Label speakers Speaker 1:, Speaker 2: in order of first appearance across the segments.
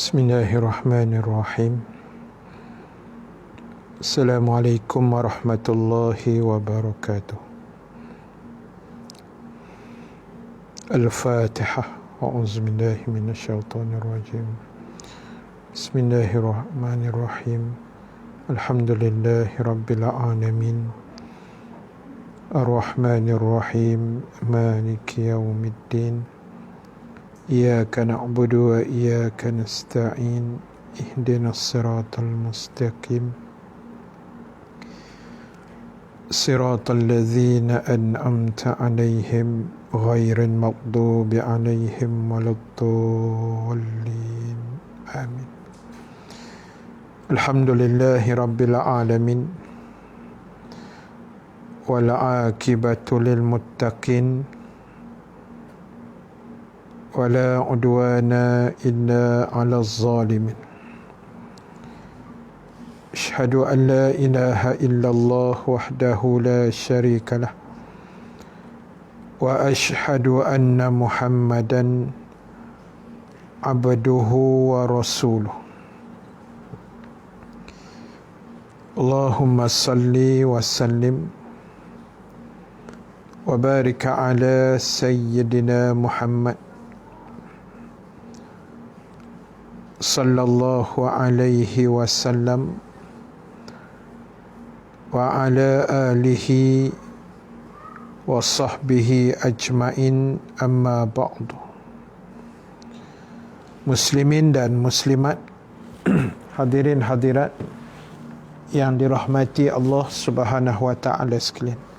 Speaker 1: Bismillahirrahmanirrahim. Assalamualaikum warahmatullahi wabarakatuh. Al-Fatihah. A'udzubillahi minasyaitonirrajim. Bismillahirrahmanirrahim. Alhamdulillahi rabbil alamin. Ar-Rahmanirrahim. Maliki yaumiddin. Iyyaka na'budu wa iyyaka nasta'in. Ihdinas siratal mustaqim. Siratal ladzina an'amta 'alaihim ghairil maghdubi 'alaihim waladdallin. Amin. Alhamdulillahi rabbil alamin. Wal 'aqibatu lil muttaqin. ولا عدوان إلا على الظالمين. أشهد أن لا إله إلا الله وحده لا شريك له وأشهد أن محمدا عبده ورسوله. اللهم صل وسلم وبارك على سيدنا محمد sallallahu alaihi wasallam wa ala alihi wa sahbihi ajmain, amma ba'du. Muslimin dan muslimat, hadirin hadirat yang dirahmati Allah Subhanahu wa taala sekalian.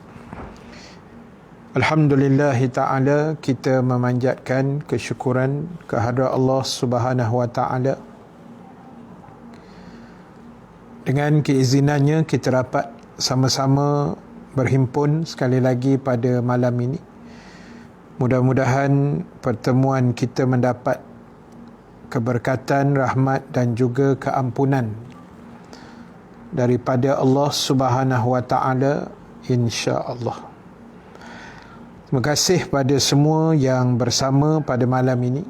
Speaker 1: Alhamdulillahi ta'ala, kita memanjatkan kesyukuran kehadrat Allah Subhanahu wa ta'ala. Dengan keizinannya kita dapat sama-sama berhimpun sekali lagi pada malam ini. Mudah-mudahan pertemuan kita mendapat keberkatan, rahmat dan juga keampunan daripada Allah Subhanahu wa ta'ala, insya-Allah. Terima kasih pada semua yang bersama pada malam ini,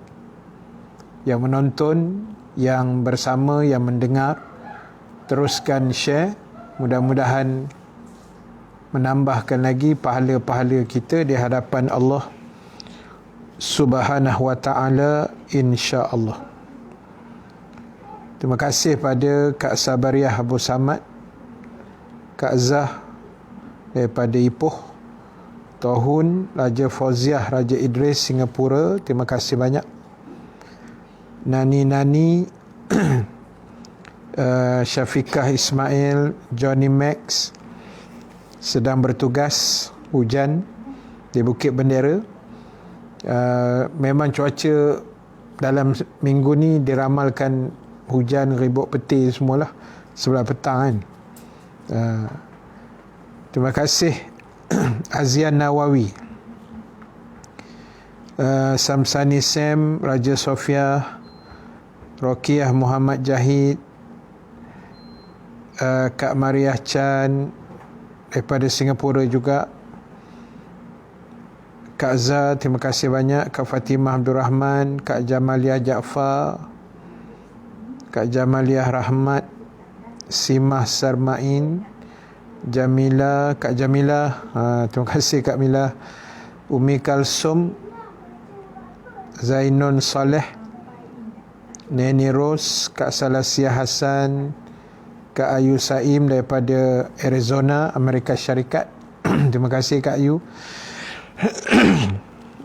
Speaker 1: yang menonton, yang bersama, yang mendengar. Teruskan share, mudah-mudahan menambahkan lagi pahala-pahala kita di hadapan Allah Subhanahu wa ta'ala, insya-Allah. Terima kasih pada Kak Sabariah Abu Samad, Kak Zah daripada Ipoh, Tohun, Raja Fauziah, Raja Idris, Singapura, terima kasih banyak. Nani-nani, Syafiqah Ismail, Johnny Max sedang bertugas hujan di Bukit Bendera. Memang cuaca dalam minggu ni diramalkan hujan, ribut petir semualah sebelah petang kan. Terima kasih Azian Nawawi, Samsani Sam, Raja Sofia, Rokiah Muhammad Jahid, Kak Mariah Chan daripada Singapura juga, Kak Zah, terima kasih banyak, Kak Fatimah Abdul Rahman, Kak Jamaliah Jaafar, Kak Jamaliah Rahmat, Simah Sarmain, Jamila, Kak Jamila, terima kasih Kak Mila, Umi Kalsum, Zainun Saleh, Neni Rose, Kak Salasiah Hassan, Kak Ayu Saim daripada Arizona, Amerika Syarikat. Terima kasih Kak Ayu.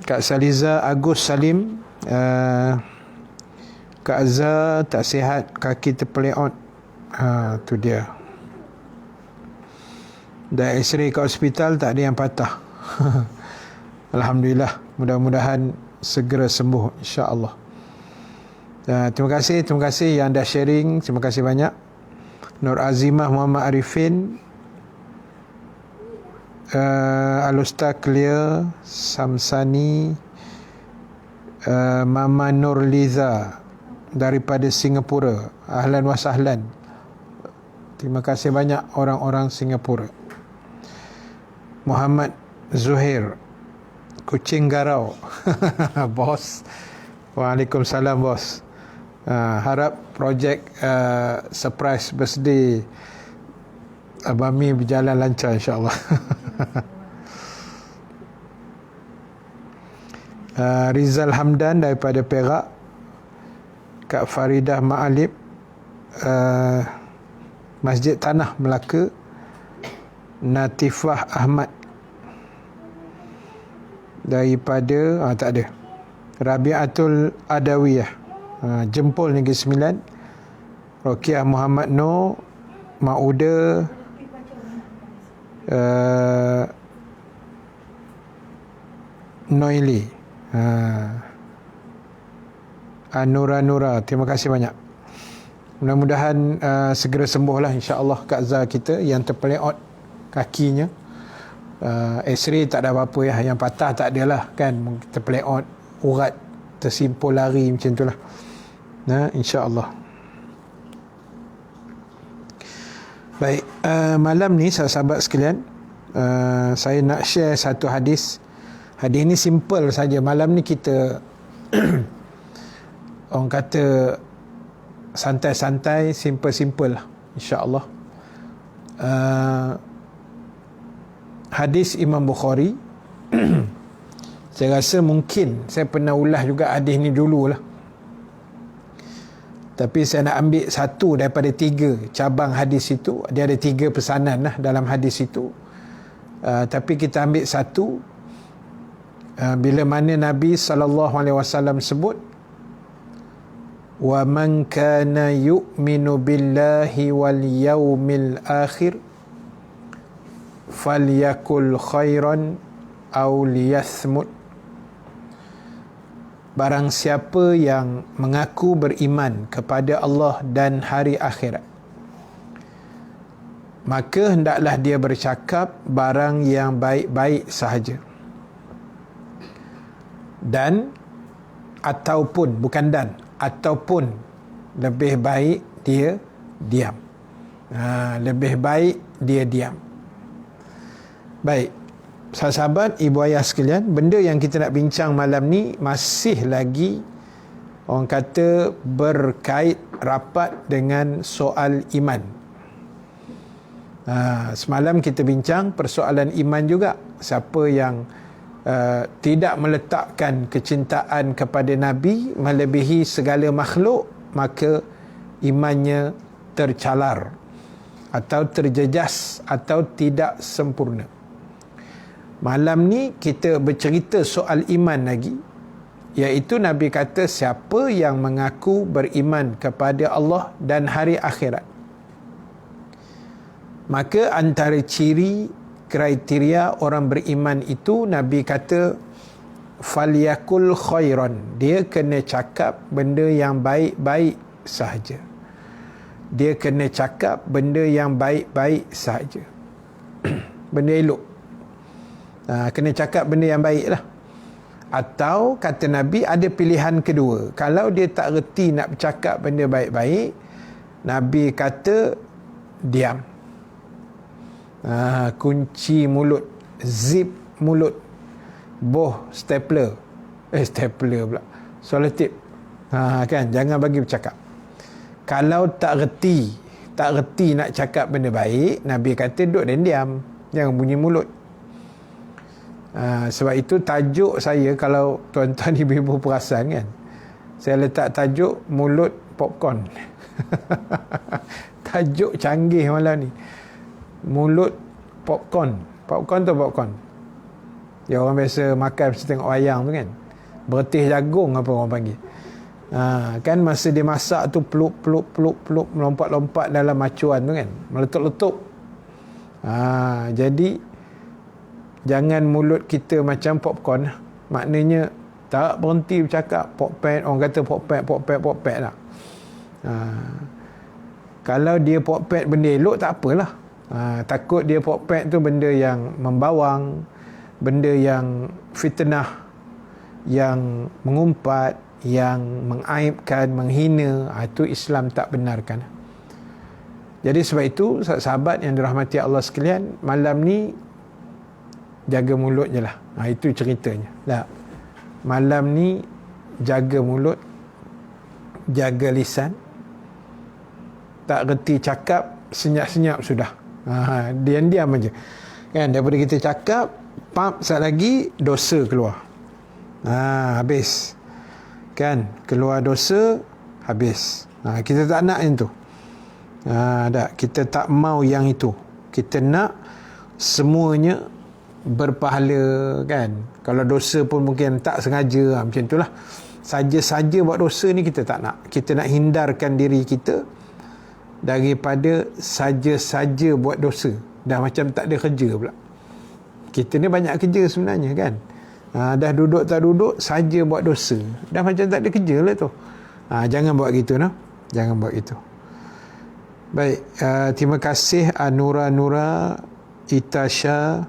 Speaker 1: Kak Saliza Agus Salim, Kak Azhar tak sihat, kaki terpeleot. Tu dia. Dan X-ray kat hospital tak ada yang patah. Alhamdulillah, mudah-mudahan segera sembuh, insya-Allah. Terima kasih yang dah sharing, terima kasih banyak. Nur Azimah Muhammad Arifin, Al-Ustaz Clear, Samsani, Mama Nur Liza daripada Singapura. Ahlan wa sahlan. Terima kasih banyak orang-orang Singapura. Muhammad Zuhair, Kucing Garau. Bos. Waalaikumsalam bos. Harap projek surprise birthday Abang Mi berjalan lancar, insyaAllah. Rizal Hamdan daripada Perak, Kak Faridah Ma'alib, Masjid Tanah Melaka, Natifah Ahmad daripada tak ada, Rabiatul Adawiyah, Jempol Negeri Sembilan, Rokiah Muhammad Noor, Mauda, Noili, Nura. Terima kasih banyak. Mudah-mudahan segera sembuhlah, insya-Allah, Kak Zah kita yang terpeleot kakinya. X-ray tak ada apa-apa ya, yang patah tak adalah kan, terpeleot, urat tersimpul lari macam itulah. Insya-Allah. Baik, malam ni sahabat sekalian, saya nak share satu hadis. Hadis ni simple saja. Malam ni kita orang kata santai-santai, simple-simple lah, insya-Allah. Hadis Imam Bukhari. Saya rasa mungkin saya pernah ulas juga hadis ni dululah, tapi saya nak ambil satu daripada 3 cabang hadis itu. Dia ada 3 pesanan lah dalam hadis itu, tapi kita ambil satu. Bila mana Nabi SAW sebut, wa man kana yu'minu billahi wal yawmil akhir falyakul khairan aw liyasmut. Barang siapa yang mengaku beriman kepada Allah dan hari akhirat, maka hendaklah dia bercakap barang yang baik-baik sahaja. Dan ataupun, bukan dan, ataupun lebih baik dia diam. Lebih baik dia diam. Baik, sahabat, ibu ayah sekalian, benda yang kita nak bincang malam ni masih lagi orang kata berkait rapat dengan soal iman. Semalam kita bincang persoalan iman juga. Siapa yang tidak meletakkan kecintaan kepada Nabi melebihi segala makhluk, maka imannya tercalar atau terjejas atau tidak sempurna. Malam ni kita bercerita soal iman lagi, iaitu Nabi kata siapa yang mengaku beriman kepada Allah dan hari akhirat, maka antara ciri kriteria orang beriman itu, Nabi kata falyakul khairan, dia kena cakap benda yang baik-baik sahaja. Dia kena cakap benda yang baik-baik sahaja. Benda elok. Kena cakap benda yang baik lah. Atau kata Nabi ada pilihan kedua, kalau dia tak reti nak bercakap benda baik-baik, Nabi kata diam. Kunci mulut, zip mulut, boh stapler pula, selotip, kan, jangan bagi bercakap. Kalau tak reti nak cakap benda baik, Nabi kata duduk dan diam, jangan bunyi mulut. Sebab itu tajuk saya, kalau tuan-tuan ibu-ibu perasan kan, saya letak tajuk mulut popcorn. Tajuk canggih malam ni, mulut popcorn. Popcorn tu popcorn ya, orang biasa makan mesti tengok wayang tu kan, bertih jagung apa orang panggil. Kan masa dia masak tu peluk melompat-lompat dalam macuan tu kan, meletup-letup. Jadi jangan mulut kita macam popcorn, maknanya tak berhenti bercakap, pokpet, orang kata pokpet lah. Kalau dia pokpet benda elok tak apalah. Takut dia pokpet tu benda yang membawang, benda yang fitnah, yang mengumpat, yang mengaibkan, menghina, itu Islam tak benarkan. Jadi sebab itu sahabat yang dirahmati Allah sekalian, malam ni jaga mulut je lah. Itu ceritanya. Malam ni jaga mulut, jaga lisan. Tak reti cakap, senyap-senyap sudah. Diam-diam aja. Kan, daripada kita cakap, saat lagi dosa keluar. Habis. Kan, keluar dosa, habis. Kita tak nak yang tu. Kita tak mau yang itu. Kita nak semuanya berpahala, kan. Kalau dosa pun mungkin tak sengaja, macam itulah. Saja-saja buat dosa ni kita tak nak. Kita nak hindarkan diri kita daripada saja-saja buat dosa. Dah macam tak ada kerja pula. Kita ni banyak kerja sebenarnya, kan. Dah duduk tak duduk saja buat dosa. Dah macam tak ada kerja lah tu. Jangan buat gitu, no? Jangan buat gitu. Baik, terima kasih Nura Itasha,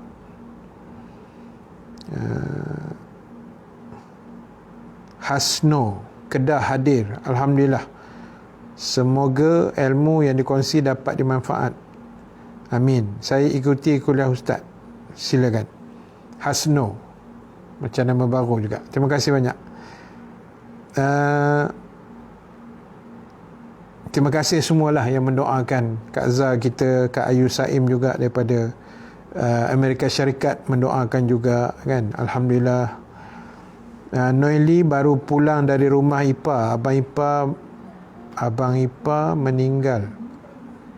Speaker 1: Hasno Kedah hadir. Alhamdulillah. Semoga ilmu yang dikongsi dapat dimanfaat. Amin. Saya ikuti kuliah Ustaz. Silakan. Hasno. Macam nama baru juga. Terima kasih banyak. Terima kasih semualah yang mendoakan. Kak Zah kita, Kak Ayu Saim juga daripada Amerika Syarikat mendoakan juga, kan. Alhamdulillah. Noeli baru pulang dari rumah Ipa. Abang Ipa meninggal.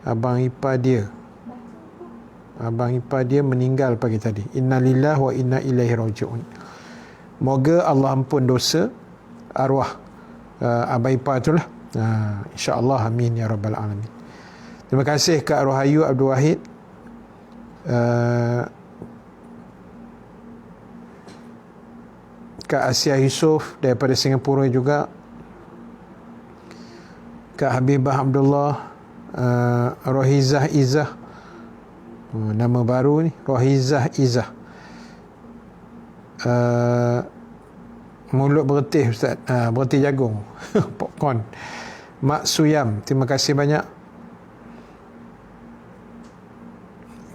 Speaker 1: Abang Ipa dia meninggal pagi tadi. Innalillahi wa inna ilaihi raji'un. Moga Allah ampun dosa arwah Abang Ipa itulah. InsyaAllah, amin ya rabbal alamin. Terima kasih Kak Rohayu Abdul Wahid. Kak Asia Yusof daripada Singapura juga. Kak Habibah Abdullah, Rohizah Izzah, nama baru ni, Rohizah Izzah. Mulut bertih Ustaz, bertih jagung. Popcorn. Mak Suyam, terima kasih banyak.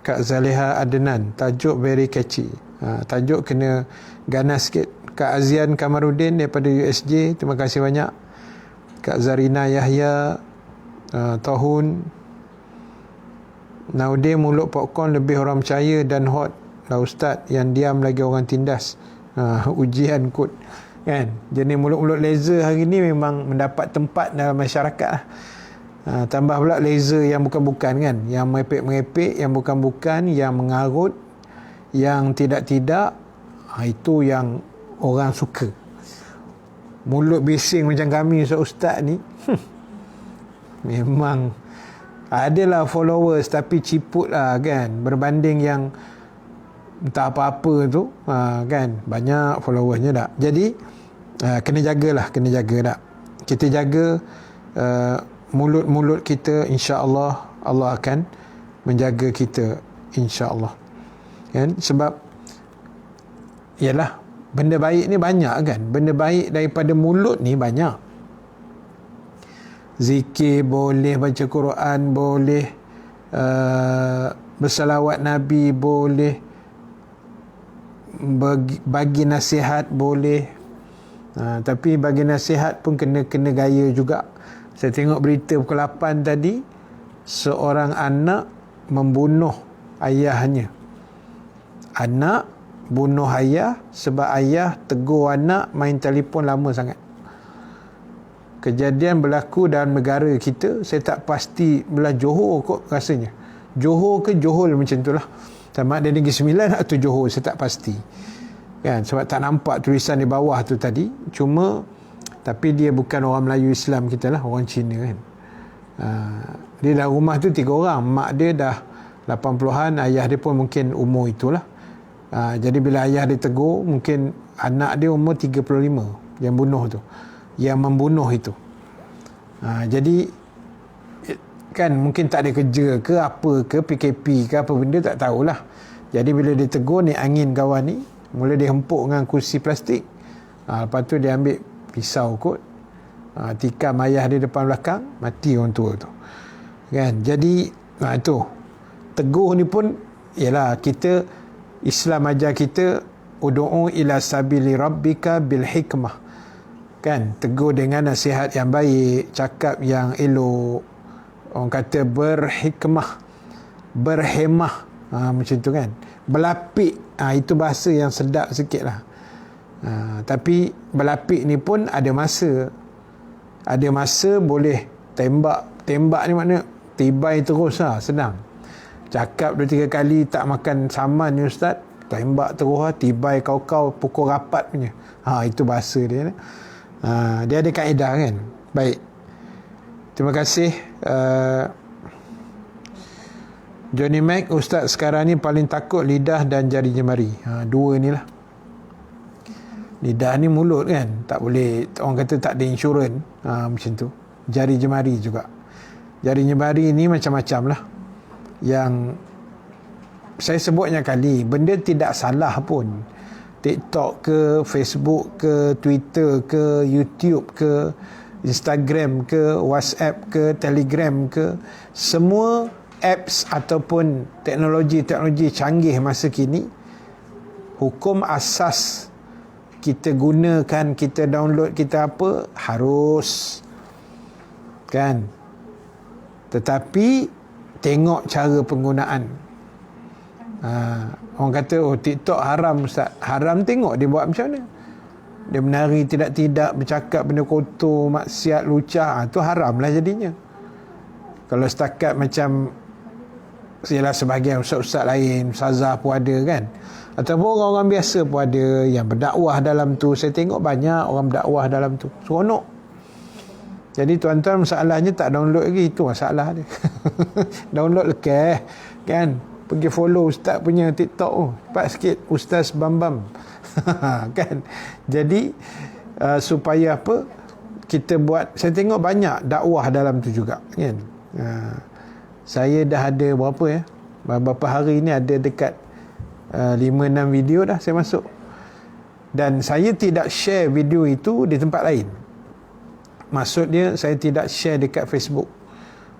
Speaker 1: Kak Zaleha Adnan, tajuk very catchy. Tajuk kena ganas sikit. Kak Azian Kamarudin daripada USJ, terima kasih banyak. Kak Zarina Yahya, Tahun. Nowadays mulut popcorn lebih orang percaya dan hot lah Ustaz, yang diam lagi orang tindas. Ujian kot, kan. Jenis mulut-mulut laser hari ni memang mendapat tempat dalam masyarakat. Tambah pula laser yang bukan-bukan, kan, yang merepek-merepek, yang bukan-bukan, yang mengarut, yang tidak-tidak. Itu yang orang suka. Mulut bising macam kami Ustaz ni, memang adalah followers tapi ciput lah, kan, berbanding yang entah apa-apa tu, kan, banyak followersnya tak. Jadi kena jaga tak. Kita jaga mulut-mulut kita, insya-Allah Allah akan menjaga kita, insya-Allah, kan. Sebab ialah benda baik ni banyak, kan. Benda baik daripada mulut ni banyak. Zikir boleh, baca Quran boleh, bersalawat Nabi boleh, bagi nasihat boleh. Tapi bagi nasihat pun kena gaya juga. Saya tengok berita pukul 8 tadi, seorang anak membunuh ayahnya. Anak bunuh ayah sebab ayah tegur anak main telefon lama sangat. Kejadian berlaku dalam negara kita. Saya tak pasti belah Johor kot rasanya. Johor ke Johor macam tu lah. Sama ada Negeri Sembilan atau Johor, saya tak pasti, kan. Sebab tak nampak tulisan di bawah tu tadi. Cuma tapi dia bukan orang Melayu Islam kita lah, orang Cina, kan. Dia dalam rumah tu 3 orang. Mak dia dah 80-an, ayah dia pun mungkin umur itulah. Jadi bila ayah dia tegur, mungkin anak dia umur 35 yang bunuh tu, yang membunuh itu. Jadi kan mungkin tak ada kerja ke apa ke, PKP ke apa benda, tak tahulah. Jadi bila dia tegur, ni angin kawan ni, mula dia hempuk dengan kursi plastik. Lepas tu dia ambil pisau kot, tikam ayah dia depan belakang, mati orang tua tu, kan. Jadi itu tegur ni pun ialah kita, Islam ajar kita ud'u ila sabili rabbika bil hikmah. kan, tegur dengan nasihat yang baik, cakap yang elok, orang kata berhikmah, berhemah, macam tu kan, berlapik, itu bahasa yang sedap sikit lah. Tapi berlapik ni pun ada masa boleh tembak ni makna tibai terus lah, senang. Cakap 2-3 kali tak makan saman ni ustaz, tembak terus lah, tibai kau pukul rapat punya. Itu bahasa dia. Dia ada kaedah kan. Baik, terima kasih Johnny Mac. Ustaz sekarang ni paling takut lidah dan jari jemari. Dua ni lah. Lidah ni mulut kan, tak boleh, orang kata tak ada insurans, macam tu. Jari jemari juga. Jari jemari ni macam-macam lah. Yang saya sebutnya kali, benda tidak salah pun. TikTok ke, Facebook ke, Twitter ke, YouTube ke, Instagram ke, WhatsApp ke, Telegram ke, semua apps ataupun teknologi canggih masa kini, hukum asas kita gunakan, kita download, kita apa, harus kan. Tetapi tengok cara penggunaan. Orang kata TikTok haram ustaz. Haram, tengok dia buat macam mana. Dia menari tidak-tidak, bercakap benda kotor, maksiat, lucah, tu haram lah jadinya. Kalau setakat macam ialah sebahagian ustaz-ustaz lain, ustazah pun ada kan, ataupun orang-orang biasa pun ada yang berdakwah dalam tu. Saya tengok banyak orang berdakwah dalam tu, seronok. Jadi tuan-tuan, masalahnya tak download lagi, itu masalah dia. Download lekeh kan, pergi follow ustaz punya TikTok, cepat sikit, Ustaz Bambam. Kan. Jadi supaya apa, kita buat, saya tengok banyak dakwah dalam tu juga kan. Saya dah ada beberapa hari ni ada dekat 5-6 video dah saya masuk, dan saya tidak share video itu di tempat lain. Maksud dia, saya tidak share dekat Facebook,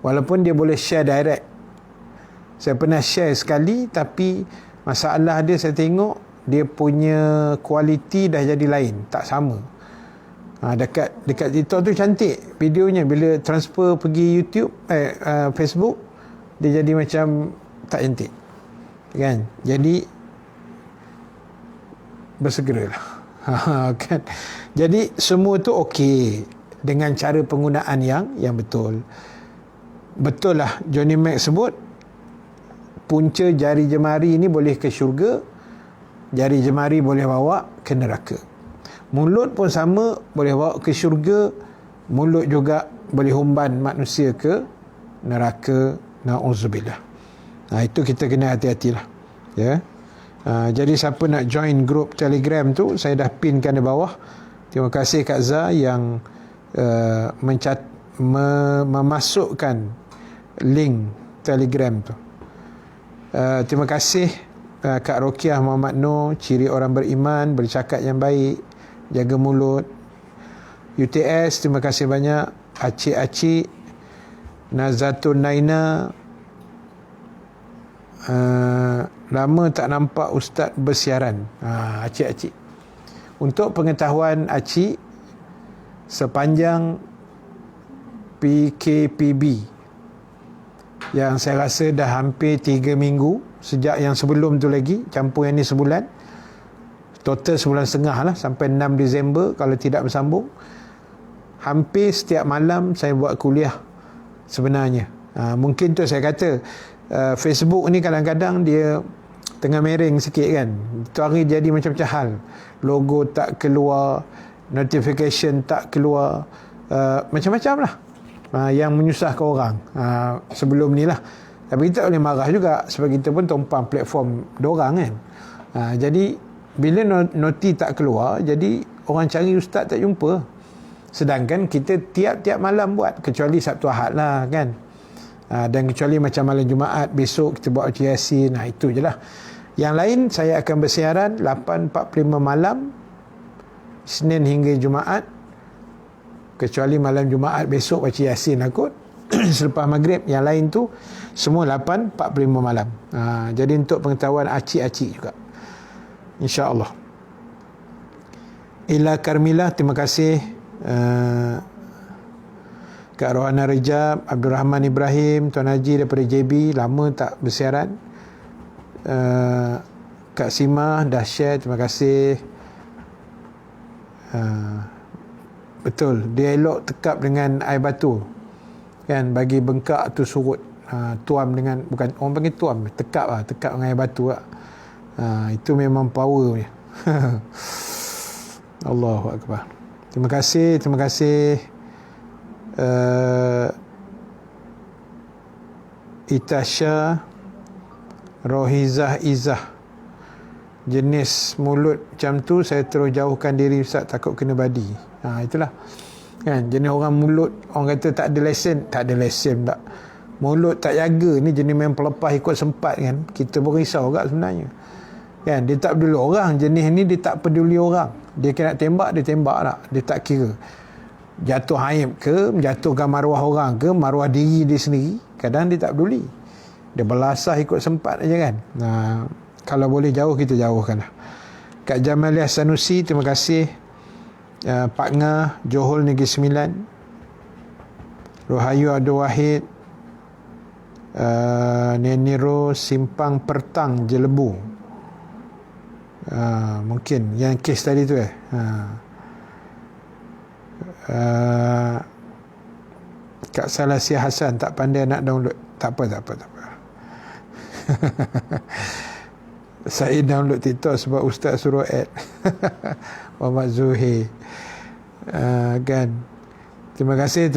Speaker 1: walaupun dia boleh share direct. Saya pernah share sekali, tapi masalah dia, saya tengok dia punya kualiti dah jadi lain, tak sama. Dekat TikTok tu cantik videonya, bila transfer pergi YouTube, Facebook, dia jadi macam tak cantik kan. Jadi bersegeralah. Kan. Jadi semua tu okey dengan cara penggunaan yang betul. Betul lah Johnny Mac sebut, punca jari jemari ni boleh ke syurga, jari jemari boleh bawa ke neraka. Mulut pun sama, boleh bawa ke syurga, mulut juga boleh humban manusia ke neraka. Na'udzubillah. Itu kita kena hati-hatilah ya. Jadi siapa nak join grup Telegram tu, saya dah pinkan di bawah. Terima kasih Kak Zah yang memasukkan link Telegram tu. Terima kasih Kak Rokiah Muhammad Noor, ciri orang beriman, bercakap yang baik, jaga mulut. UTS, terima kasih banyak. Acik-acik Nazatun Naina, lama tak nampak ustaz bersiaran. Acik-acik, untuk pengetahuan acik, sepanjang PKPB yang saya rasa dah hampir 3 minggu, sejak yang sebelum tu lagi, campur yang ni sebulan, total 1.5 bulan lah, sampai 6 Disember kalau tidak bersambung, hampir setiap malam saya buat kuliah sebenarnya. Mungkin tu saya kata Facebook ni kadang-kadang dia tengah mereng sikit kan. Tu hari jadi macam-macam hal, logo tak keluar, notification tak keluar, macam-macam lah yang menyusahkan orang sebelum ni lah. Tapi kita boleh marah juga, sebab kita pun tumpang platform diorang kan. Jadi bila noti tak keluar, jadi orang cari ustaz tak jumpa. Sedangkan kita tiap-tiap malam buat, kecuali Sabtu Ahad lah kan. Dan kecuali macam malam Jumaat, besok kita buat ujian Yasin, itu je lah. Yang lain saya akan bersiaran 8.45 malam, Isnin hingga Jumaat, kecuali malam Jumaat besok baca Yasin lah kot. Selepas maghrib, yang lain tu semua 8.45 malam. Jadi untuk pengetahuan acik-acik juga, insya-Allah. Ila Karmila, terima kasih Kak Rohana Rejab, Abdul Rahman Ibrahim, Tuan Haji daripada JB, lama tak bersiaran. Kak Simah dah share, terima kasih. Betul, dia elok tekap dengan air batu kan, bagi bengkak tu surut. Tuam dengan, bukan orang panggil tuam, tekap dengan air batu lah. Itu memang power punya. Allahu Akbar. Terima kasih Itasha Rohizah Izzah. Jenis mulut macam tu saya terus jauhkan diri Ustaz, takut kena badi. Itulah kan, jenis orang mulut, orang kata tak ada lesen tak, mulut tak jaga ni, jenis memang pelepah ikut sempat kan. Kita pun risau juga sebenarnya kan. Dia tak peduli orang, jenis ni dia tak peduli orang. Dia kena tembak, dia tembak tak, dia tak kira jatuh haib ke, menjatuhkan maruah orang ke, maruah diri dia sendiri. Kadang dia tak peduli, dia belasah ikut sempat aja kan. Kalau boleh jauh, kita jauhkan lah. Kak Jamaliah Sanusi, terima kasih. Pak Ngah, Johor Negeri Sembilan. Rohayu Abdul Wahid, Neniro Simpang Pertang Jelebu. Mungkin yang kes tadi tu Kak Salasia Hasan, tak pandai nak download. Tak apa. Saya download TikTok sebab Ustaz suruh add. Muhammad Zuhair. Kan. Terima kasih.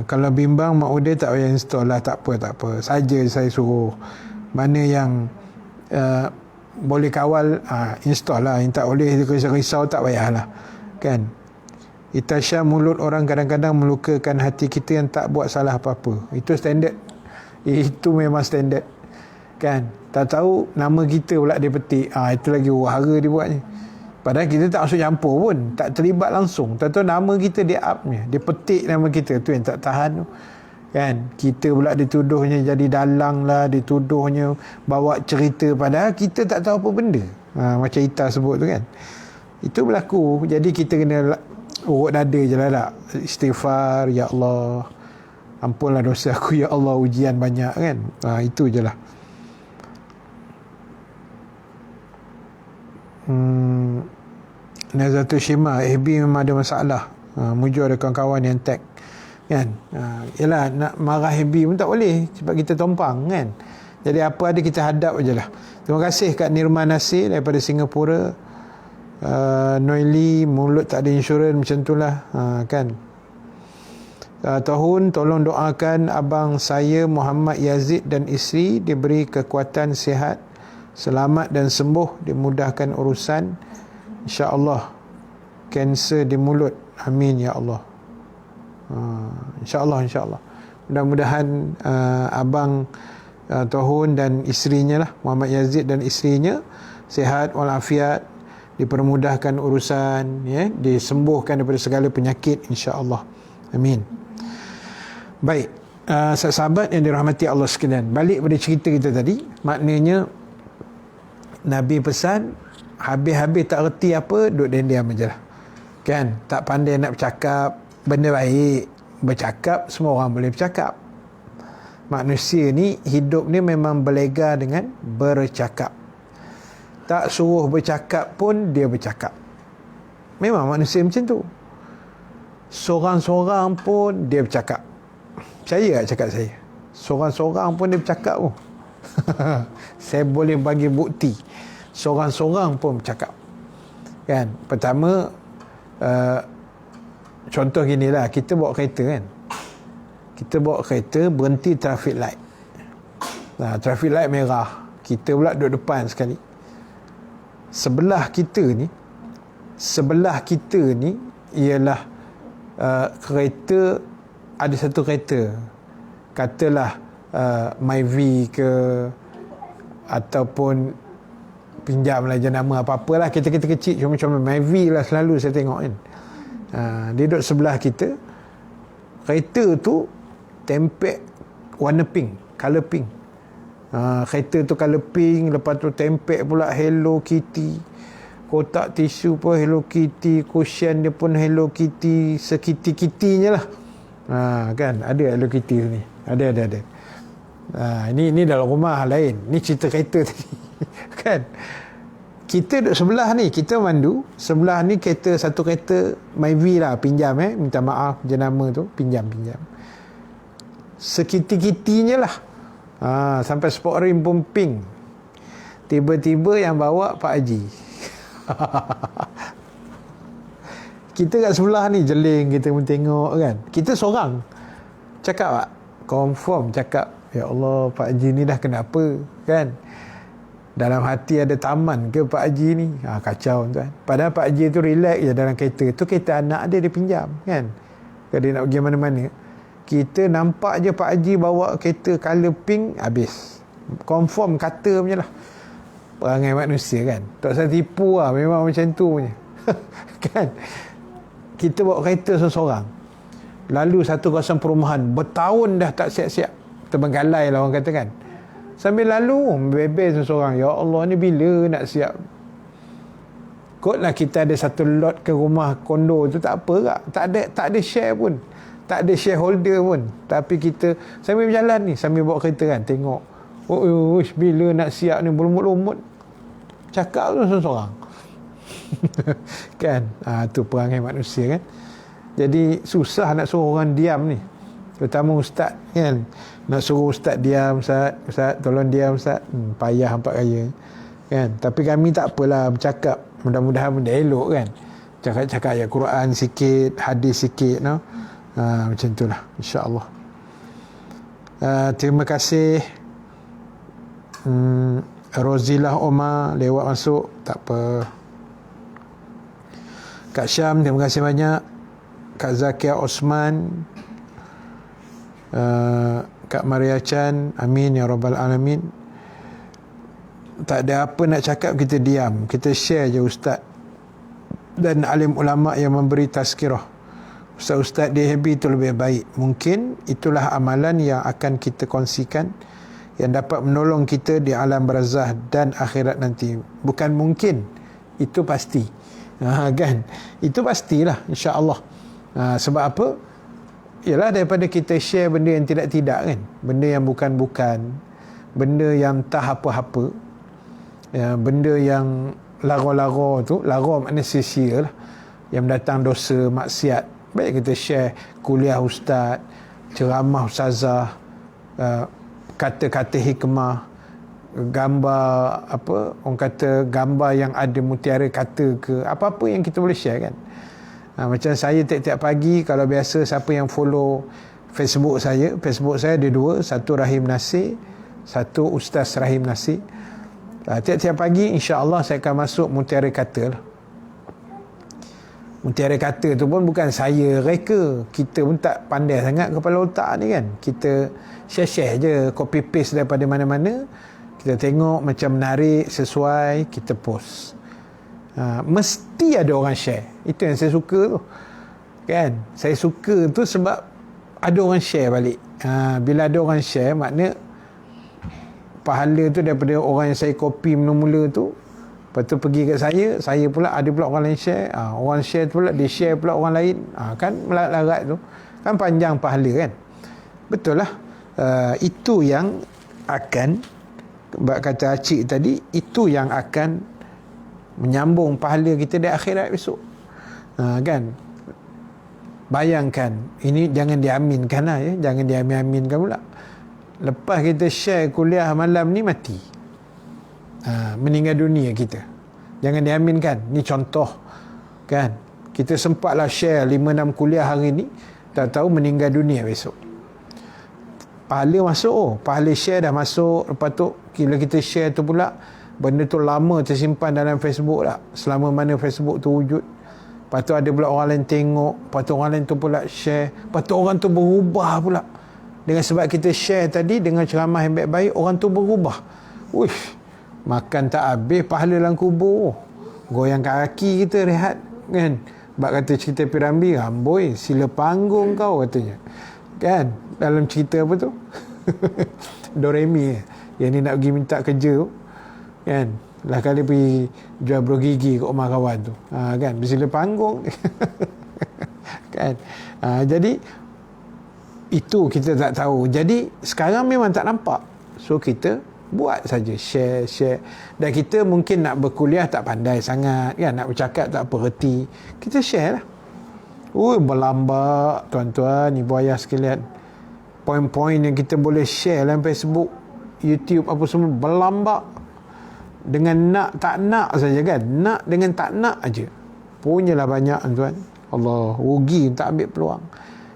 Speaker 1: Kalau bimbang Mak Uda tak payah install lah, tak apa. Saja saya suruh. Mana yang boleh kawal, install lah. Yang tak boleh risau tak payahlah. Kan. Itasha, mulut orang kadang-kadang melukakan hati kita yang tak buat salah apa-apa. Itu standard. Itu memang standard kan. Tak tahu nama kita pula dia petik. Itu lagi wahara dia buatnya. Padahal kita tak masuk campur pun, tak terlibat langsung. Tak tahu nama kita dia upnya, dia petik nama kita. Tu yang tak tahan tu kan. Kita pula dituduhnya jadi dalang lah, dituduhnya bawa cerita, padahal kita tak tahu apa benda. Macam Ita sebut tu kan. Itu berlaku. Jadi kita kena urut dada je lah. Istighfar, ya Allah, ampunlah dosa aku ya Allah, ujian banyak kan. Itu je lah. Nazatul Shima, FB memang ada masalah. Mujur ada kawan-kawan yang tag kan. Yalah, nak marah FB pun tak boleh sebab kita tumpang kan. Jadi apa ada kita hadap je lah. Terima kasih Kak Nirma Nasir daripada Singapura. Noili, mulut tak ada insurans, macam tu lah kan. Tahun, tolong doakan abang saya Muhammad Yazid dan isteri diberi kekuatan sihat, selamat dan sembuh, dimudahkan urusan insya-Allah. Kanser di mulut, amin ya Allah. insya-Allah mudah-mudahan abang Tahun dan isterinya lah, Muhammad Yazid dan isterinya sihat walafiat, dipermudahkan urusan ya, disembuhkan daripada segala penyakit insya-Allah, amin. Baik, sahabat yang dirahmati Allah sekalian, balik pada cerita kita tadi. Maknanya Nabi pesan, habis-habis tak reti apa, duduk diam aje lah kan. Tak pandai nak bercakap benda baik, bercakap semua orang boleh bercakap. Manusia ni hidup ni memang berlega dengan bercakap. Tak suruh bercakap pun dia bercakap. Memang manusia macam tu. Seorang-seorang pun dia bercakap. Percaya tak cakap saya? Seorang-seorang pun dia bercakap pun. Saya boleh bagi bukti. Seorang-seorang pun bercakap. Kan? Pertama, contoh ginilah, kita bawa kereta kan. Kita bawa kereta, berhenti traffic light. Traffic light merah. Kita pula duduk depan sekali. Sebelah kita ni ialah kereta, ada satu kereta, katalah Myvi ke, ataupun pinjamlah jenama apa-apalah, kereta-kereta kecil cuma Myvi lah selalu saya tengok kan. Dia duduk sebelah kita. Kereta tu tempek warna pink, color pink. Kereta tu color pink, lepas tu tempek pula Hello Kitty. kotak tisu pun Hello Kitty, cushion dia pun Hello Kitty, sekiti-kitinya lah. Kan ada Hello Kitty ni, ada. Ini dalam rumah lain, ni cerita kereta tadi. Kan kita duduk sebelah ni, kita mandu sebelah ni, kereta satu kereta Myvi lah, pinjam minta maaf jenama tu, pinjam sekiti-kitinya lah. Sampai sport rim pun pink. Tiba-tiba yang bawa Pak Haji. Kita kat sebelah ni jeling, kita pun tengok kan. Kita seorang cakap tak? Confirm cakap, ya Allah, Pak Haji ni dah kenapa kan? Dalam hati ada taman ke Pak Haji ni? Kacau tuan. Padahal Pak Haji tu relax je dalam kereta. Tu kereta anak dia pinjam kan. Kalau dia nak pergi mana-mana, kita nampak je Pak Haji bawa kereta color pink, habis. Confirm kata punya lah. Perangai manusia kan. Tak usah tipu lah. Memang macam tu punya. Kan. Kita bawa kereta seorang. Lalu satu kawasan perumahan. Bertahun dah tak siap-siap. Terbengkalai lah orang kata kan. Sambil lalu bebel seorang. Ya Allah, ni bila nak siap? Kotlah kita ada satu lot ke rumah kondo tu, tak apa tak? Tak ada share pun. Tak ada shareholder pun. Tapi kita sambil berjalan ni, sambil bawa kereta kan, tengok. Bila nak siap ni, berlumut-lumut. Cakap tu seorang. Kan? Tu perangai manusia kan. Jadi susah nak suruh orang diam ni. Terutama ustaz kan. Nak suruh ustaz diam, ustaz tolong diam ustaz. Payah hampa raya. Kan? Tapi kami tak apalah bercakap. Mudah-mudahan benda elok kan. Cakap-cakap ayat Quran sikit, hadis sikit, no? Macam itulah, insya-Allah. Terima kasih Rozilah Omar lewat masuk, tak apa. Kak Syam, terima kasih banyak. Kak Zakia Osman, Kak Maria Chan, amin ya rabbal alamin. Tak ada apa nak cakap, kita diam, kita share je ustaz dan alim ulama yang memberi tazkirah. Ustaz-ustaz dia happy, itu lebih baik. Mungkin itulah amalan yang akan kita kongsikan yang dapat menolong kita di alam barzah dan akhirat nanti. Bukan mungkin, itu pasti. Kan? Itu pastilah, insya-Allah. Sebab apa? Ialah daripada kita share benda yang tidak-tidak kan, benda yang bukan-bukan, benda yang tak apa-apa, benda yang lara-lara tu, lara maknanya sia-sia lah, yang datang dosa, maksiat. Baik kita share kuliah ustaz, ceramah ustazah, kata-kata hikmah, gambar apa, orang kata gambar yang ada mutiara kata ke, apa-apa yang kita boleh share kan. Macam saya tiap-tiap pagi, kalau biasa siapa yang follow Facebook saya ada dua, satu Rahim Nasir, satu Ustaz Rahim Nasir. Tiap-tiap pagi insya-Allah saya akan masuk mutiara kata lah. Mutiara kata tu pun bukan saya reka, kita pun tak pandai sangat kepala otak ni kan. Kita share-share je, copy paste daripada mana-mana, kita tengok macam menarik, sesuai, kita post. Mesti ada orang share. Itu yang saya suka tu kan. Saya suka tu sebab ada orang share balik. Bila ada orang share, makna pahala tu daripada orang yang saya copy mula-mula tu, lepas tu pergi kat saya pula ada pula orang lain share, orang share tu pula dia share pula orang lain, kan melarat-larat tu kan, panjang pahala kan. Betul lah. Itu yang akan, kata Acik tadi, itu yang akan menyambung pahala kita di akhirat besok. Kan, bayangkan, ini jangan diaminkan lah ya, jangan diamin-aminkan pula. Lepas kita share kuliah malam ni, mati, meninggal dunia kita, jangan diaminkan. Ni contoh kan, kita sempatlah share 5-6 kuliah hari ni, tak tahu meninggal dunia besok. Pahala masuk, pahala share dah masuk. Lepas tu bila kita share tu pula, benda tu lama tersimpan dalam Facebook lah, selama mana Facebook tu wujud. Lepas tu ada pula orang lain tengok, lepas tu orang lain tu pula share, lepas tu orang tu berubah pula. Dengan sebab kita share tadi dengan ceramah yang baik-baik, orang tu berubah. Uish, makan tak habis pahala dalam kubur. Goyang kaki kita rehat kan. Bak kata cerita Piramli, amboi sila panggung kau katanya. Kan? Dalam cerita apa tu? Doremi yang ni nak pergi minta kerja tu. Kan? Lah kali pergi jual bro gigi kat rumah kawan tu. Kan, bila panggung. Kan. Jadi itu kita tak tahu. Jadi sekarang memang tak nampak. So kita buat saja, share. Dan kita mungkin nak berkuliah tak pandai sangat kan, nak bercakap tak apa reti. Kita share lah. Berlambak tuan-tuan, ibu ayah sekalian. Poin-poin yang kita boleh share dalam Facebook, YouTube apa semua berlambak. Dengan nak tak nak saja kan. Nak dengan tak nak aja. Punyalah banyak tuan. Allah, rugi tak ambil peluang.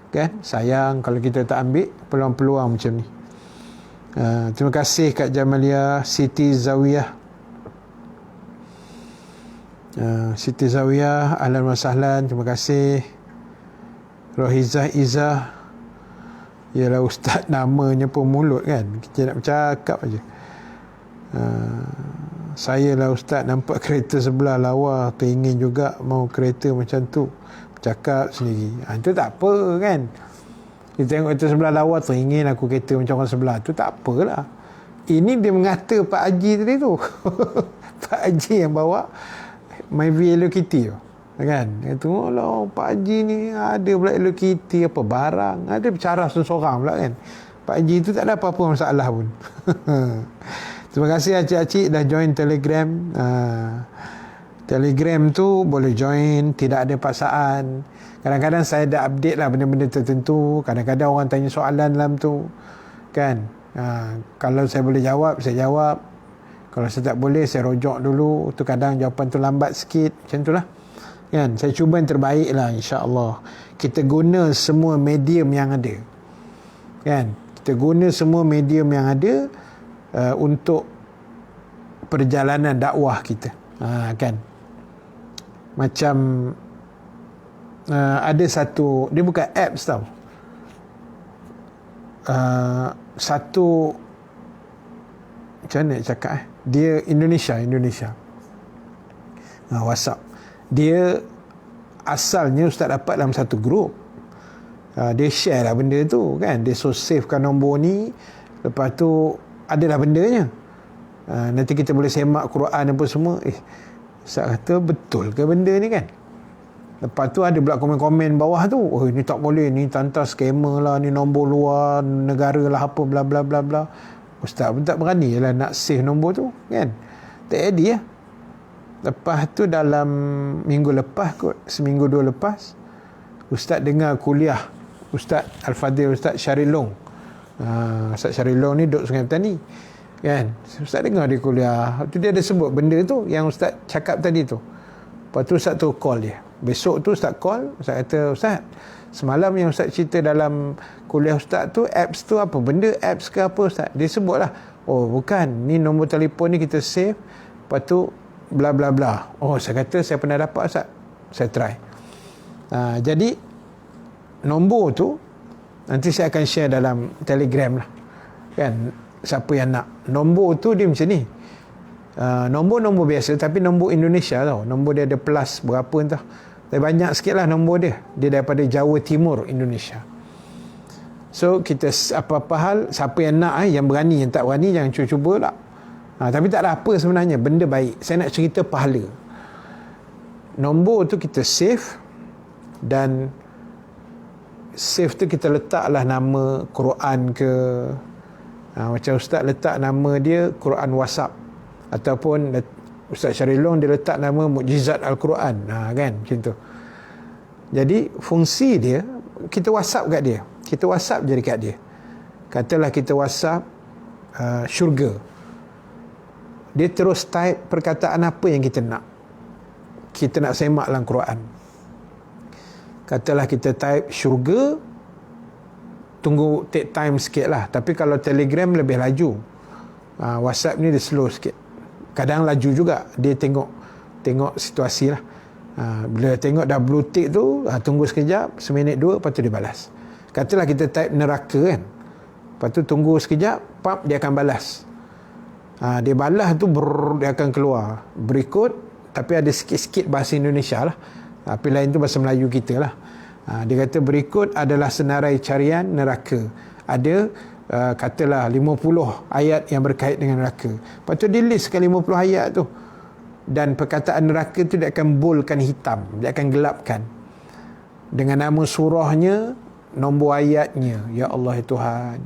Speaker 1: Kan? Sayang kalau kita tak ambil peluang-peluang macam ni. Terima kasih Kak Jamalia Siti Zawiyah. Siti Zawiyah, ahlan wa sahlan, terima kasih. Rohizah Izzah. Yalah ustaz, namanya pun mulut kan, kita nak bercakap aja. Saya lah ustaz, nampak kereta sebelah lawa, teringin juga mau kereta macam tu, bercakap sendiri. Itu tak apa kan. Kita tengok kereta sebelah lawa, teringin aku kereta macam orang sebelah tu, tak apalah. Ini dia mengata Pak Haji tadi tu. Pak Haji yang bawa Myvi Hello Kitty tu. Kan? Dia tengok lah, Pak Haji ni ada pula Hello Kitty, apa barang. Ada bicara seorang pula kan. Pak Haji tu tak ada apa-apa masalah pun. Terima kasih acik-acik dah join Telegram. Telegram tu boleh join, tidak ada paksaan. Kadang-kadang saya dah update lah benda-benda tertentu. Kadang-kadang orang tanya soalan dalam tu kan. Kalau saya boleh jawab, saya jawab. Kalau saya tak boleh, saya rojok dulu. Tu kadang jawapan tu lambat sikit. Macam tu lah kan. Saya cuba yang terbaik lah, insya-Allah. Kita guna semua medium yang ada kan. Kita guna semua medium yang ada untuk perjalanan dakwah kita. Kan. Macam ada satu, dia bukan apps tau. Satu, macam mana nak cakap dia Indonesia. WhatsApp. Dia asalnya ustaz dapat dalam satu grup. Dia share lah benda tu kan. Dia savekan nombor ni. Lepas tu adalah bendanya. Nanti kita boleh semak Quran apa semua. Ustaz kata betul ke benda ni kan. Lepas tu ada pula komen-komen bawah tu, ni tak boleh, ni tantang scammer lah, ni nombor luar negara lah, apa bla bla bla bla. Ustaz pun tak berani lah nak save nombor tu kan. Tak jadi lah. Lepas tu dalam minggu lepas kot, seminggu dua lepas, Ustaz dengar kuliah Ustaz Al-Fadhil, Ustaz Syaril Long. Ustaz Syaril Long ni duduk Sungai Petani kan. Ustaz dengar dia kuliah, tu dia ada sebut benda tu yang Ustaz cakap tadi tu. Lepas tu Ustaz tu call dia. Besok tu Ustaz call, Ustaz kata, Ustaz, semalam yang Ustaz cerita dalam kuliah Ustaz tu, apps tu apa benda, apps ke apa Ustaz? Dia sebut lah, oh bukan, ni nombor telefon ni kita save, lepas tu bla bla bla. Oh, saya kata saya pernah dapat Ustaz, saya try. Jadi nombor tu nanti saya akan share dalam Telegram lah kan. Siapa yang nak nombor tu, dia macam ni. Nombor biasa, tapi nombor Indonesia tau. Nombor dia ada plus berapa entah. Tapi banyak sikit lah nombor dia. Dia daripada Jawa Timur Indonesia. So kita apa-apa hal, siapa yang nak, yang berani, yang tak berani jangan cuba-cuba lah. Tapi tak ada apa sebenarnya, benda baik. Saya nak cerita pahala. Nombor tu kita save, dan save tu kita letaklah nama Quran ke, macam Ustaz letak nama dia Quran WhatsApp, ataupun Ustaz Syaril Long dia letak nama Mukjizat Al-Quran, kan, macam tu. Jadi fungsi dia, kita WhatsApp kat dia, kita WhatsApp je dekat dia. Katalah kita WhatsApp syurga, dia terus type perkataan apa yang kita nak semak dalam Quran. Katalah kita type syurga, tunggu, take time sikit lah. Tapi kalau Telegram lebih laju, WhatsApp ni dia slow sikit. Kadang laju juga, dia tengok situasi lah. Bila tengok dah blue tick tu, tunggu sekejap, seminit dua, lepas tu dia balas. Katalah kita type neraka kan, lepas tu tunggu sekejap, pap, dia akan balas. Dia balas tu, dia akan keluar berikut, tapi ada sikit-sikit bahasa Indonesia lah, tapi lain tu bahasa Melayu kita lah. Dia kata berikut adalah senarai carian neraka. Ada katalah 50 ayat yang berkait dengan neraka. Lepas tu dia listkan 50 ayat tu. dan perkataan neraka tu dia akan boldkan hitam, dia akan gelapkan dengan nama surahnya, nombor ayatnya. Ya Allah ya Tuhan,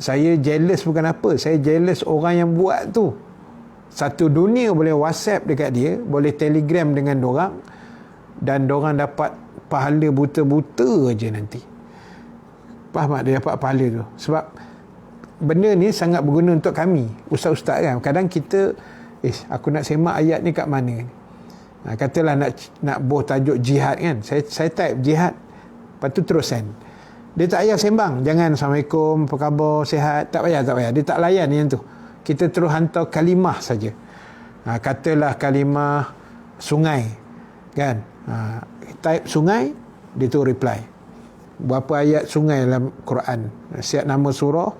Speaker 1: saya jealous bukan apa, saya jealous orang yang buat tu. Satu dunia boleh WhatsApp dekat dia, boleh Telegram dengan dorang, dan dorang dapat pahala buta-buta je nanti. Faham tak dia dapat pahala tu? Sebab benda ni sangat berguna untuk kami ustaz-ustaz kan. Kadang kita aku nak semak ayat ni kat mana ni, katalah nak boh tajuk jihad kan, saya type jihad, lepas tu terus send. Dia tak payah sembang, jangan Assalamualaikum, apa khabar, sihat, tak payah, dia tak layan yang tu. Kita terus hantar kalimah saja. Katalah kalimah sungai kan, type sungai, dia tu reply berapa ayat sungai dalam Quran, siap nama surah,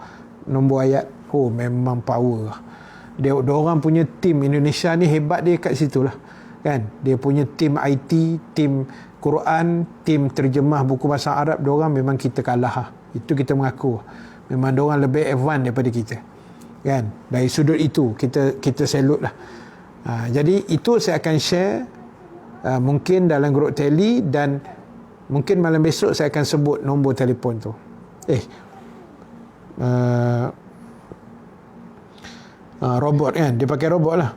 Speaker 1: nombor ayat. Oh, memang power. Dia orang punya tim Indonesia ni hebat dia kat situ lah kan. Dia punya tim IT, tim Quran, tim terjemah buku bahasa Arab, diorang memang kita kalah lah. Itu kita mengaku. Memang diorang lebih advance daripada kita kan. Dari sudut itu kita salute lah. Jadi itu saya akan share mungkin dalam grup tele, dan mungkin malam besok saya akan sebut nombor telefon tu. Robot kan, dia pakai robot lah,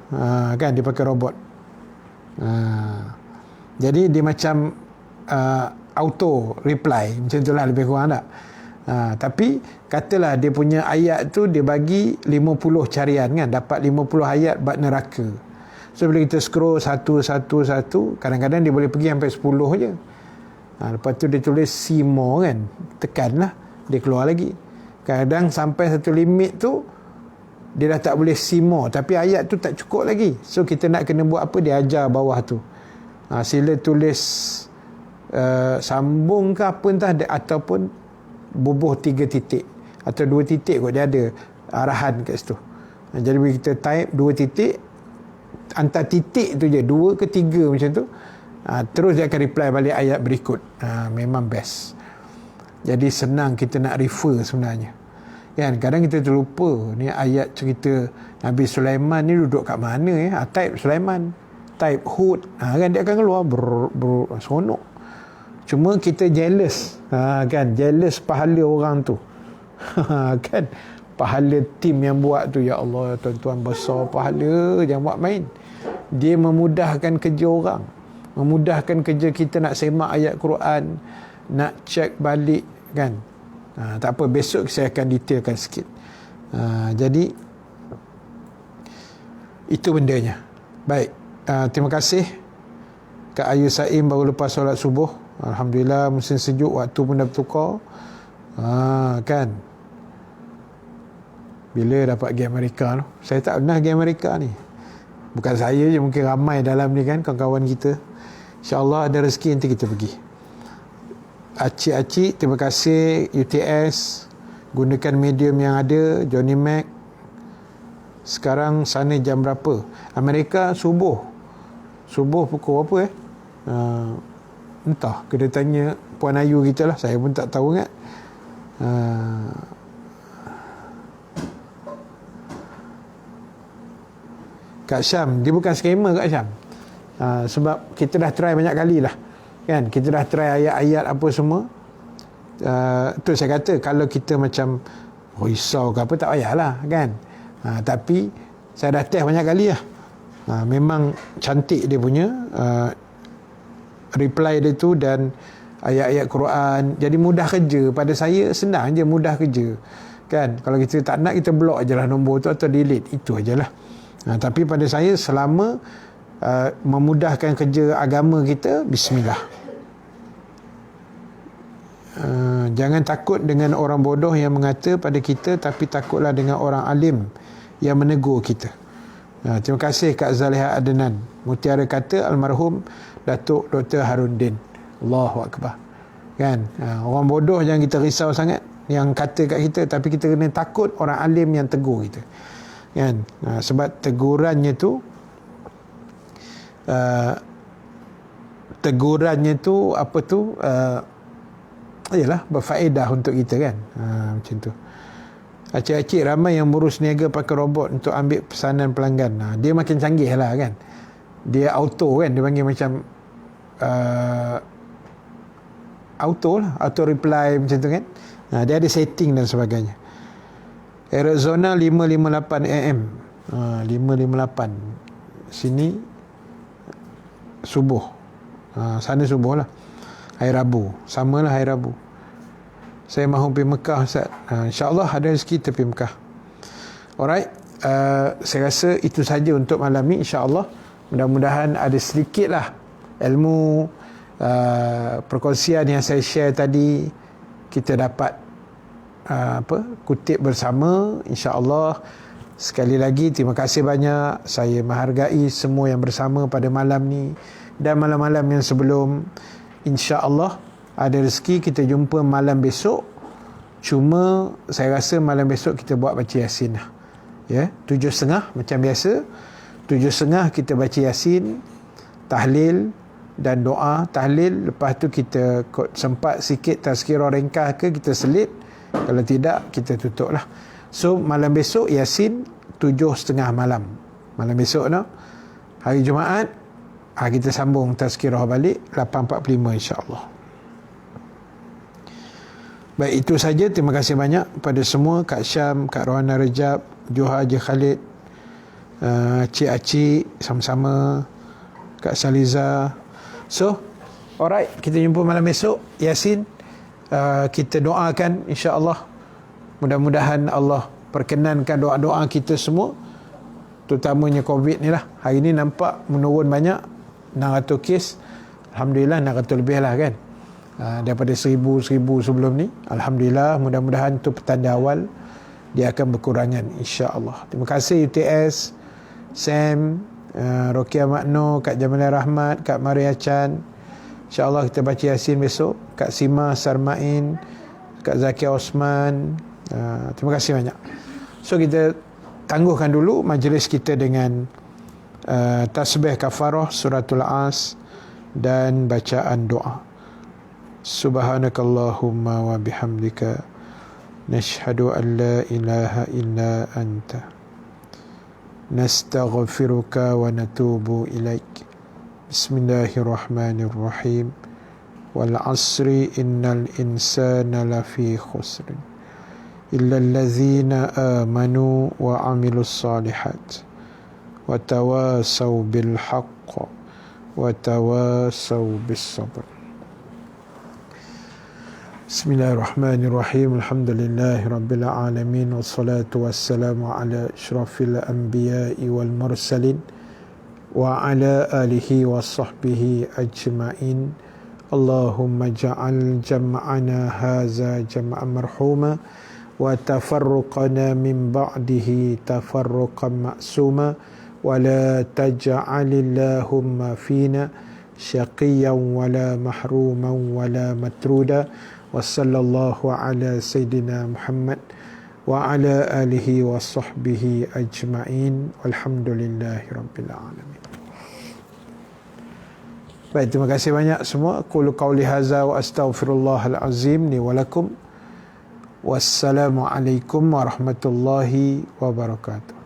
Speaker 1: kan, dia pakai robot. Jadi dia macam auto reply macam tu lah, lebih kurang tak. Tapi katalah dia punya ayat tu dia bagi 50 carian kan, dapat 50 ayat bab neraka. So bila kita scroll satu, kadang-kadang dia boleh pergi sampai 10 je. Lepas tu dia tulis see more kan, tekan lah, dia keluar lagi. Kadang sampai satu limit tu dia dah tak boleh see more, tapi ayat tu tak cukup lagi. So kita nak kena buat apa, dia ajar bawah tu, sila tulis sambung ke apa entah, ataupun bubuh 3 titik atau 2 titik kot, dia ada arahan kat situ. Jadi bila kita type 2 titik, hantar titik tu je, 2 ke 3 macam tu, terus dia akan reply balik ayat berikut. Memang best. Jadi senang kita nak refer sebenarnya kan. Kadang kita terlupa ni ayat cerita Nabi Sulaiman ni duduk kat mana ya. Type Sulaiman, type Hud, kan dia akan keluar seronok. Cuma kita jealous, kan, jealous pahala orang tu. Kan, pahala tim yang buat tu, ya Allah tuan-tuan, besar pahala, jangan buat main. Dia memudahkan kerja orang, memudahkan kerja kita nak semak ayat Quran, nak cek balik kan. Tak apa, besok saya akan detailkan sikit. Jadi itu bendanya. Baik, terima kasih Kak Ayu Saim baru lepas solat subuh. Alhamdulillah, musim sejuk, waktu pun dah bertukar. Kan, bila dapat pergi Amerika tu, saya tak pernah pergi Amerika ni. Bukan saya je, mungkin ramai dalam ni kan, kawan-kawan kita. InsyaAllah ada rezeki nanti kita pergi. Acik-acik, terima kasih UTS, gunakan medium yang ada. Johnny Mac, sekarang sana jam berapa? Amerika subuh pukul apa entah, kena tanya Puan Ayu kita lah, saya pun tak tahu kan. Kak Syam, dia bukan scammer Kak Syam. Sebab kita dah try banyak kali lah kan, kita dah try ayat-ayat apa semua. Tu saya kata, kalau kita macam risau ke apa, tak payahlah kan. Tapi saya dah test banyak kali lah. Memang cantik dia punya reply dia tu, dan ayat-ayat Quran, jadi mudah kerja. Pada saya senang je, mudah kerja kan. Kalau kita tak nak, kita block je lah nombor tu atau delete, itu ajalah. Tapi pada saya, selama memudahkan kerja agama kita, bismillah. Jangan takut dengan orang bodoh yang mengata pada kita, tapi takutlah dengan orang alim yang menegur kita. Terima kasih Kak Zaliha Adnan. Mutiara kata almarhum Datuk Dr. Harundin. Allahu Akbar kan. Orang bodoh jangan kita risau sangat yang kata kat kita, tapi kita kena takut orang alim yang tegur kita kan. Sebab tegurannya tu apa tu, ialah berfaedah untuk kita kan. Macam tu. Acik-acik ramai yang berus niaga pakai robot untuk ambil pesanan pelanggan. Dia makin canggih lah kan. dia auto kan, dia panggil macam auto lah, auto reply macam tu kan. Dia ada setting dan sebagainya. Arizona 5:58 AM. 5:58. Sini subuh. Sana subuh lah. Hari Rabu. Samalah hari Rabu. Saya mahu pergi Mekah, Ustaz. InsyaAllah ada rezeki kita pergi Mekah. Alright. Saya rasa itu saja untuk malam ni, insyaAllah. Mudah-mudahan ada sedikit lah ilmu perkongsian yang saya share tadi, kita dapat kutip bersama, insya-Allah. Sekali lagi terima kasih banyak. Saya menghargai semua yang bersama pada malam ni dan malam-malam yang sebelum. Insya-Allah ada rezeki kita jumpa malam besok. Cuma saya rasa malam besok kita buat baca Yasin lah. Ya, 7.30 macam biasa. 7.30 kita baca Yasin, tahlil dan doa. Tahlil, lepas tu kita sempat sikit tazkirah ringkas ke, kita selit. Kalau tidak, kita tutup lah. So malam besok Yasin 7.30 malam. Malam besok no, hari Jumaat, kita sambung tazkirah balik 8.45 insya-Allah. Baik, itu saja. Terima kasih banyak pada semua. Kak Syam, Kak Rohana Rejab, Joha Haji Khalid, Cik Acik sama-sama, Kak Saliza. So, alright, kita jumpa malam besok Yasin. Kita doakan insya-Allah, mudah-mudahan Allah perkenankan doa-doa kita semua, terutamanya COVID ni lah. Hari ni nampak menurun banyak, 600 kes. Alhamdulillah 600 lebih lah kan, daripada 1000 sebelum ni. Alhamdulillah, mudah-mudahan tu petanda awal dia akan berkurangan insya-Allah. Terima kasih UTS, Sam, Rokia Makno, Kak Jamalia Rahmat, Kak Maria Chan. InsyaAllah kita baca Yasin besok. Kak Sima Sarmain, Kak Zakia Osman. Terima kasih banyak. So kita tangguhkan dulu majlis kita dengan tasbih kafarah, suratul As dan bacaan doa. Subhanakallahumma wa bihamdika nashhadu an la ilaha illa anta nastaghfiruka wa natubu ilaik. Bismillahirrahmanirrahim. Wal asri innal insana lafi khusr illa allazina amanu wa amilus salihat wa tawasaw bil haqq wa tawasaw bis sabr. Bismillahirrahmanirrahim. Alhamdulillahi rabbil alamin, wassalatu wassalamu ala asyrafil anbiya'i wal mursalin wa ala alihi wa sahbihi ajma'in. Allahumma ja'al jam'ana haza jam'an marhuma wa tafarruqana min ba'dihi tafarruqan ma'suma wa la taj'alillahumma fina syaqiyan wa la mahruman wa la matruda. Wa sallallahu ala sayyidina Muhammad wa ala alihi wa sahbihi ajma'in. Walhamdulillahi rabbil alamin. Baik, terima kasih banyak semua. Qulu qawli hadza wa astaghfirullahal azim li wa lakum. Wassalamu alaikum warahmatullahi wabarakatuh.